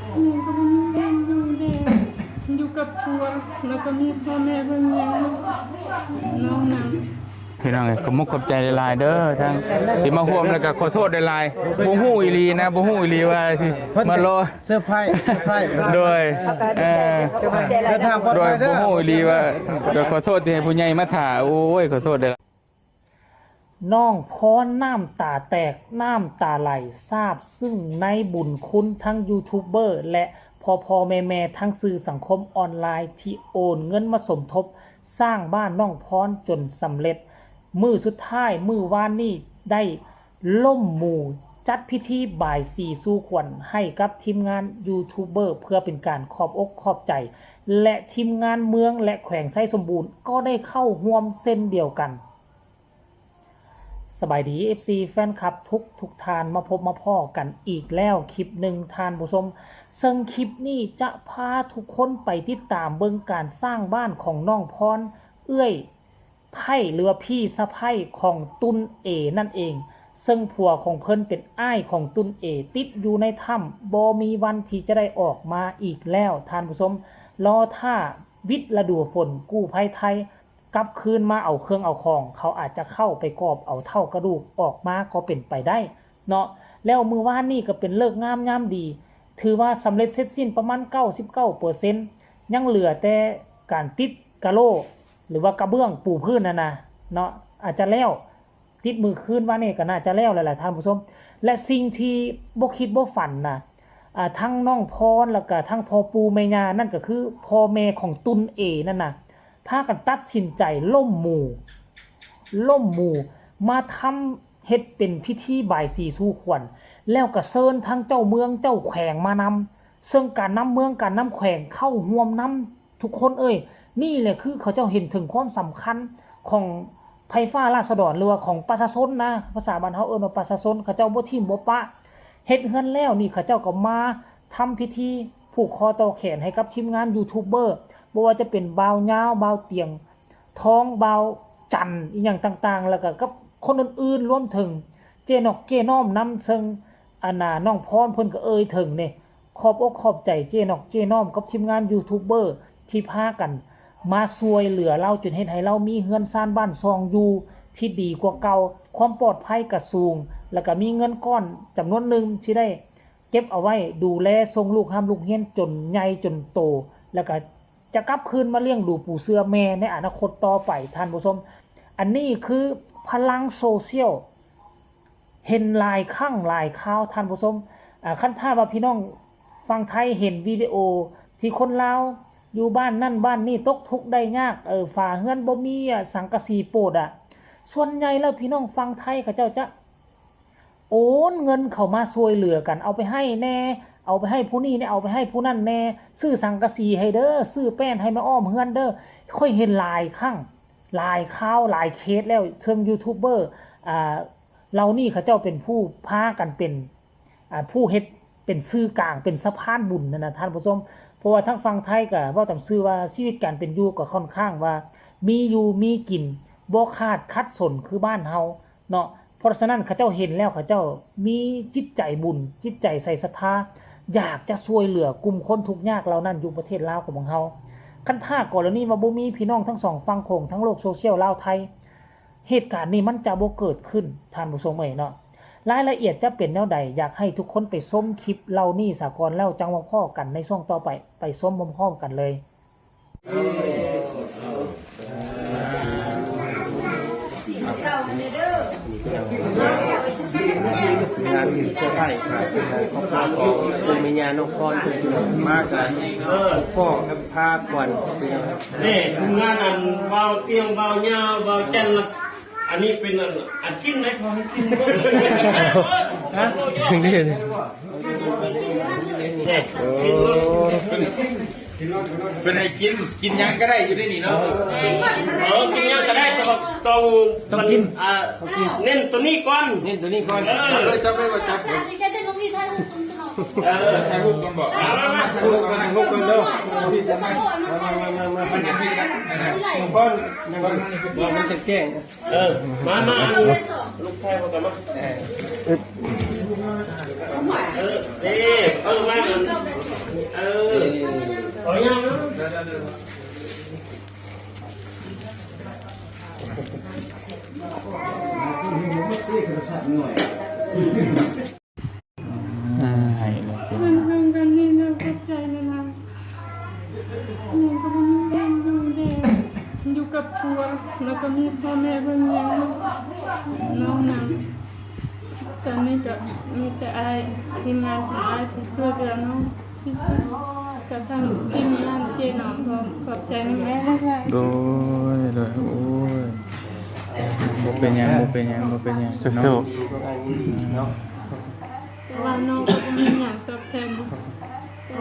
ยังก็ไม่มีบ้านอยู่เด็กอยู่กับผัวแล้วก็มีพ่อแม่เพิ่งเลี้ยงน้องนาง พี่น้องขมุกขอบใจหลายๆเด้อทางที่มาห่วมแล้วก็ขอโทษหลายๆบ่ฮู้อีหลีนะบ่ฮู้อีหลีว่าที่มารอ เซอร์ไพรส์โดยเดินทางปลอด โด ภั ย ยเด้ บ่ อ ฮู้อีหลีว่าเดี๋ยวขอโทษที่ให้ผู้ใหญ่มาถ่าโอ้ยขอโทษเด้อ น้องพรน้ำตาแตกน้ำตาไหลซาบซึ่งในบุญคุณทั้งยูทูบเบอร์และพ่อแม่ทั้งสื่อสังคมออนไลน์ที่โอนเงินมาสมทบสร้างบ้านน้องพรจนสำเร็จมือสุดท้ายมือวานนี้ได้ล่มหมู่จัดพิธีบ่ายสีสู่ขวัญให้กับทีมงานยูทูบเบอร์เพื่อเป็นการขอบอกขอบใจ และทีมงานเมืองและแขวงไส้สมบูรณ์ก็ได้เข้าร่วมเส้นเดียวกันสบายดี FC แฟนคลับทุกทานมาพบมาพ่อกันอีกแล้วคลิปหนึ่งทานผู้ชมซึ่งคลิปนี้จะพาทุกคนไปติดตามเบิ่งการสร้างบ้านของน้องพรเอื้อยไพ่หรือพี่สะใภ้ของตุนเอนั่นเองซึ่งผัวของเพิ่นเป็นอ้ายของตุนเอติดอยู่ในถ้ำบ่มีวันที่จะได้ออกมาอีกแล้วทานผู้ชมรอท่าวิทย์ฤดูฝนกู้ภัยไทยกลับคืนมาเอาเครื่องเอาของเขาอาจจะเข้าไปกอบเอาเท่ากระดูกออกมาก็เป็นไปได้เนาะแล้วมือว่านนี่ก็เป็นเลิกงามยามดีถือว่าสำเร็จเสร็จสิ้นประมาณ 99% ยังเหลือแต่การติดกะโลหรือว่ากระเบื้องปูพื้นนะเนาะอาจจะแล้วติดมือคืนว่านี่ก็น่าจะแล้วแหละท่านผู้ชมและสิ่งที่บ่คิดบ่ฝันนะทั้งน้องพรแล้วก็ทั้งพ่อปูแม่ย่านั่นก็คือพ่อแม่ของตุนเอนั่นน่ะพากันตัดสินใจล่มหมู่มาทำเฮ็ดเป็นพิธีบ่ายสีสู่ขวัญแล้วก็เชิญทั้งเจ้าเมืองเจ้าแขวงมานำซึ่งการนำเมืองการนำแขวงเข้าร่วมนำทุกคนนี่แหละคือเขาเจ้าเห็นถึงความสำคัญของไฟฟ้าราษฎรหรือว่าของประชาชนนะภาษาบ้านเฮาว่าประชาชนเขาเจ้าบ่ทิ่มบ่ปะเฮ็ดเฮือนแล้วนี่เขาเจ้าก็มาทำพิธีผูกคอต่อแขนให้กับทีมงานยูทูบเบอร์บ่ว่าจะเป็นบ่าวยาวบ่าวเตียงท้องบ่าวจันอีหยังต่างๆแล้วก็กับคนอื่นๆรวมถึงเจนอกเจน้อมนำซึ่งน้องพรเพิ่นก็ถึงนี่ขอบอกขอบใจเจนอกเจน้อมกับทีมงานยูทูบเบอร์ที่พากันมาช่วยเหลือเราจนเฮ็ดให้เรามีเฮือนซ่านบ้านซองอยู่ที่ดีกว่าเก่าความปลอดภัยก็สูงแล้วก็มีเงินก้อนจำนวนหนึ่งที่ได้เก็บเอาไว้ดูแลส่งลูกห้ามลูกเฮียนจนใหญ่จนโตแล้วก็จะกลับคืนมาเลี้ยงดูปู่เสือแม่ในอนาคตต่อไปท่านผู้ชมอันนี้คือพลังโซเชียลเห็นหลายครั้งหลายคราวท่านผู้ชมคันถ้าว่าพี่น้องฟังไทยเห็นวิดีโอที่คนลาวอยู่บ้านนั่นบ้านนี่ตกทุกข์ได้ยากฝ่าเฮือนบ่มีสังกะสีโปดส่วนใหญ่แล้วพี่น้องฟังไทยเขาเจ้าจะโอนเงินเข้ามาช่วยเหลือกันเอาไปให้แน่เอาไปให้ผู้นี้เนี่ยเอาไปให้ผู้นั่นแน่ซื้อสังกะสีให้เด้อซื้อแป้นให้มาอ้อมเฮือนเด้อค่อยเห็นหลายครั้งหลายข่าวหลายเคสแล้วเชิงยูทูบเบอร์เรานี่เขาเจ้าเป็นผู้พากันเป็นผู้เฮ็ดเป็นซื่อกลางเป็นสะพานบุญนะท่านผู้ชมเพราะว่าทั้งฟังไทยก็เว้าตามซื่อว่าชีวิตการเป็นอยู่ก็ค่อนข้างว่ามีอยู่มีกินบ่ขาดคัดสนคือบ้านเฮาเนาะเพราะฉะนั้นเขาเจ้าเห็นแล้วเขาเจ้ามีจิตใจบุญจิตใจใส่ศรัทธาอยากจะช่วยเหลือกลุ่มคนทุกข์ยากเหล่านั้นอยู่ประเทศลาวของเฮาคันถ้ากรณีว่าบ่มีพี่น้องทั้งสองฝั่งโขงทั้งโลกโซเชียลลาวไทยเหตุการณ์นี้มันจะบ่เกิดขึ้นท่านผู้ชมเนาะรายละเอียดจะเป็นแนวใดอยากให้ทุกคนไปชมคลิปเหล่านี้สากลแล้วจังว่าพ่อกันในช่วงต่อไปชมพร้อมๆกันเลยงานเชื่อไพ่ครอบครัวของคุณมีญาณนครเป็นมากกันพ่อกับพาควันนี่ทำงานอันเบาเตียงเบาเงาเบาจันทร์อันนี้เป็นอันกินไหมพอให้กินก็นี่นี่เป็นให้กินยังก็ได้อยู่ในนี่เนาะกินยังก็ได้แต่ต้องกินเน้นตัวนี้ก่อนเลยจะไม่มาจับถ่ายรูปกันบอกถ่ายรูปกันเด้อพี่จะมามันจะพี่นะก้อนมันจะแก้งมาลูกแพรมากันมามา ให้เลย มันเพิ่งกันนี่นะเข้าใจเลยนะหนูก็ไม่มีเงินดูแลอยู่กับผัวแล้วก็มีพ่อแม่เบิ่งเลี้ยงน้องนำตอนนี้ก็มีแต่อายทีมงานของอายที่ช่วยเหลือน้องที่สุดกับทางทีมงานเจหนอมพร้อมขอบใจแม่มาก โดยโอ้ยบ่เป็นหยังบ่เป็นหยังบ่เป็นหยังสู้ เนาะ ๆว่าน้องก็มีอย่างตอบแทนบุญ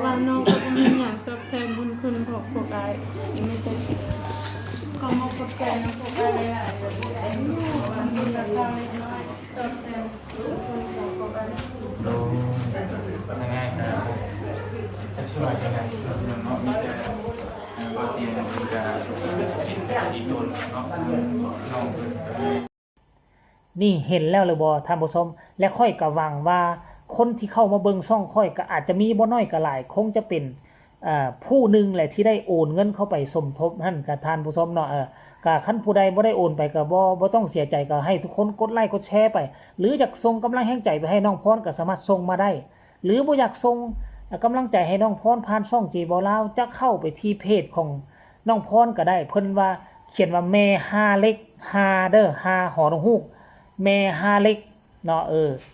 ว่าน้องก็มีอย่างตอบแทนบุญคุณของพวกอายไม่ได้ขอมาขอบใจน้องพวกอายเลยวันนี้ราคาเล็กน้อยตอบแทนบุญคุณของพวกอาย โดยยังไงครับจะช่วยยังไงเนาะมีแต่บ่เตียงมีแต่จิตใจดีโดนเนาะน้องเพิ่นก็ นี่เห็นแล้วเลยบ่ท่านผู้ชมและค่อยก็หวังว่าคนที่เข้ามาเบิ่งช่องค่อยก็อาจจะมีบ่น้อยก็หลายคงจะเป็นผู้หนึ่งแหละที่ได้โอนเงินเข้าไปสมทบนั่นกับท่านผู้ชมเนาะก็คันผู้ใดบ่ได้โอนไปก็บ่ต้องเสียใจก็ให้ทุกคนกดไลค์กดแชร์ไปหรืออยากส่งกำลังแห่งใจไปให้น้องพรก็สามารถส่งมาได้ หรือบ่อยากส่งกำลังใจให้น้องพรผ่านช่องจีบอลาวจะเข้าไปที่เพจของน้องพรก็ได้เพิ่นว่าเขียนว่าแม่5เล็ก5เด้อ5หอฮูกแม่5เล็กเนาะ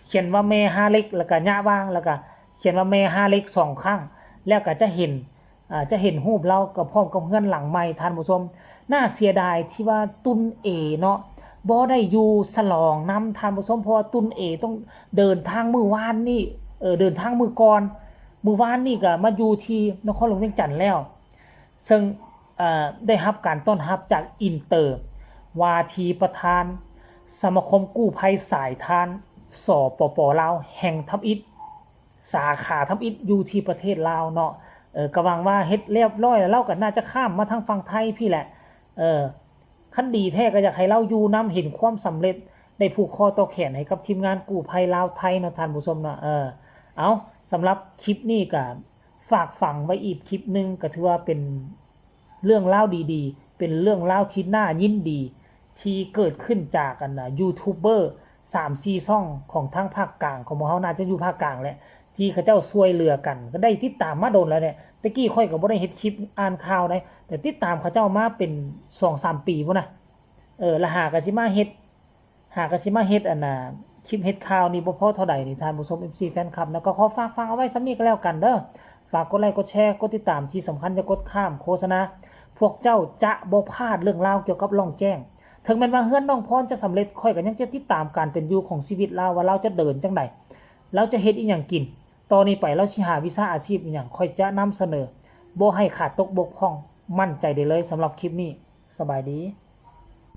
เขียนว่าแม่5เล็กแล้วก็ยะว่างแล้วก็เขียนว่าแม่5เล็ก2ครั้งแล้วก็จะเห็นรูปเรากับพร้อมกับเพื่อนหลังใหม่ท่านผู้ชมน่าเสียดายที่ว่าตุนเอเนาะบ่ได้อยู่ฉลองนำท่านผู้ชมเพราะว่าตุนเอต้องเดินทางมื้อวานนี่เดินทางมื้อก่อนมื้อวานนี่ก็มาอยู่ที่นครหลวงเวียงจันทน์แล้วซึ่งได้รับการต้อนรับจากอินเตอร์วาทีประธานสมาคมกู้ภัยสายทานสปปลาวแห่งทับอิฐสาขาทับอิฐอยู่ที่ประเทศลาวเนาะก็หวังว่าเฮ็ดเรียบร้อยแล้วเราก็น่าจะข้ามมาทางฝั่งไทยพี่แหละคันดีแท้ก็อยากให้เราอยู่นํเห็นความสำเร็จได้ผูกคอต่อแขนให้กับทีมงานกู้ภัยลาวไทยเนาะท่านผู้ชมเนาะเอาสำหรับคลิปนี้ก็ฝากฝังไว้อีกคลิปนึงก็ถือว่าเป็นเรื่องเล่าดีๆเป็นเรื่องเล่าที่น่ายินดีที่เกิดขึ้นจากยูทูบเบอร์3-4 ช่องของทั้งภาคกลางของเฮาน่าจะอยู่ภาคกลางแหละที่เขาเจ้าช่วยเหลือกันก็ได้ติดตามมาโดนแล้วเนี่ยตะกี้ค่อยก็บ่ได้เฮ็ดคลิปอ่านข่าวได้แต่ติดตามเขาเจ้ามาเป็น 2-3 ปีพุ่นน่ะแล้วหาก็สิมาเฮ็ดคลิปเฮ็ดข่าวนี่บ่พอเท่าใดนี่ท่านผู้ชม FC แฟนคลับแล้วก็ขอฝากฟังเอาไว้ซ้ำนี้ก็แล้วกันเด้อฝากกดไลค์กดแชร์กดติดตามที่สำคัญจะกดข้ามโฆษณาพวกเจ้าจะบ่พลาดเรื่องราวเกี่ยวกับล่องแจ้งถึงแม้ว่าเฮือนน้องพรจะสำเร็จค่อยก็ยังจะติดตามการเป็นอยู่ของชีวิตเราว่าเราจะเดินจังไดเราจะเฮ็ดอีหยังกินตอนนี้ไปเราสิหาวิชาอาชีพอีหยังค่อยจะนำเสนอบ่ให้ขาดตกบกพร่องมั่นใจได้เลยสำหรับคลิปนี้สบายดี